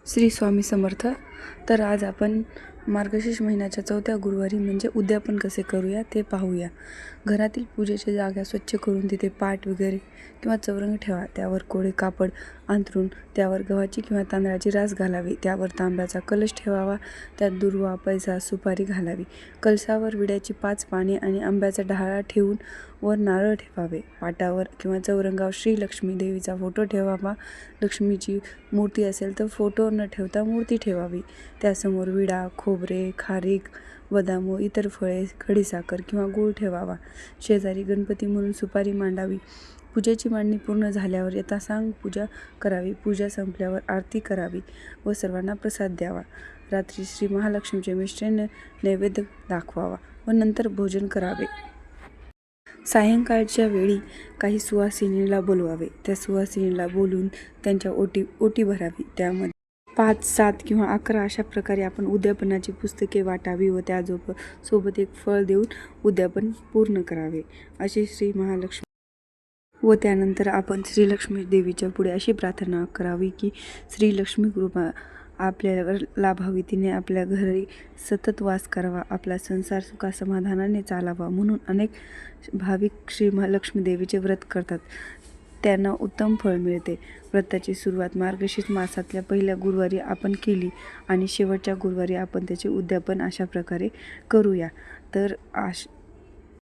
श्री स्वामी समर्थ. तर आज आपण मार्गशीर्ष महिन्याच्या 4थ्या गुरुवारी म्हणजे उद्यापन कसे करूया ते पाहूया. घरातील पूजेची जागा स्वच्छ करून तिथे पाट वगैरे किंवा चौरंग ठेवा. त्यावर कोळे कापड अंथरून त्यावर गव्हाची किंवा तांदळाची रास घालावी. त्यावर तांब्याचा कलश ठेवावा. त्यात दुर्वा, पैसा, सुपारी घालावी. कलशावर विड्याची 5 पाने आणि आंब्याचा डहाळा ठेवून वर नारळ ठेवावे. पाटावर किंवा चौरंगावर श्री लक्ष्मी देवीचा फोटो ठेवावा. लक्ष्मीची मूर्ती असेल तर फोटो न ठेवता मूर्ती ठेवावी. त्यासमोर विडा, खोबरे, खारीक, बदाम व इतर फळे, खडीसाखर किंवा गूळ ठेवावा. शेजारी गणपती म्हणून सुपारी मांडावी. पूजेची मांडणी पूर्ण झाल्यावर यथासांग पूजा करावी. पूजा संपल्यावर आरती करावी व सर्वांना प्रसाद द्यावा. रात्री श्री महालक्ष्मीचे मिष्टान्न नैवेद्य दाखवावा व नंतर भोजन करावे. सायंकाळच्या वेळी काही सुवासिनीला बोलवावे. त्या सुवासिनीला बोलून त्यांच्या ओटी भरावी. त्यामध्ये 5, 7 किंवा 11 अशा प्रकारे आपण उद्यापनाची पुस्तके वाटावी व सोबत एक फळ देऊन उद्यापन पूर्ण करावे. असे श्री महालक्ष्मी व त्यानंतर आपण श्रीलक्ष्मी देवीच्या पुढे अशी प्रार्थना करावी की श्री लक्ष्मी कृपा आपल्यावर लाभावी. तिने आपल्या घरी सतत वास करावा. आपला संसार सुखा समाधानाने चालावा. म्हणून अनेक भाविक श्री महालक्ष्मी देवीचे व्रत करतात. त्यांना उत्तम फळ मिळते. व्रताची सुरुवात मार्गशीर्ष मासातल्या पहिल्या गुरुवारी आपण केली आणि शेवटच्या गुरुवारी आपण त्याचे उद्यापन अशा प्रकारे करूया. तर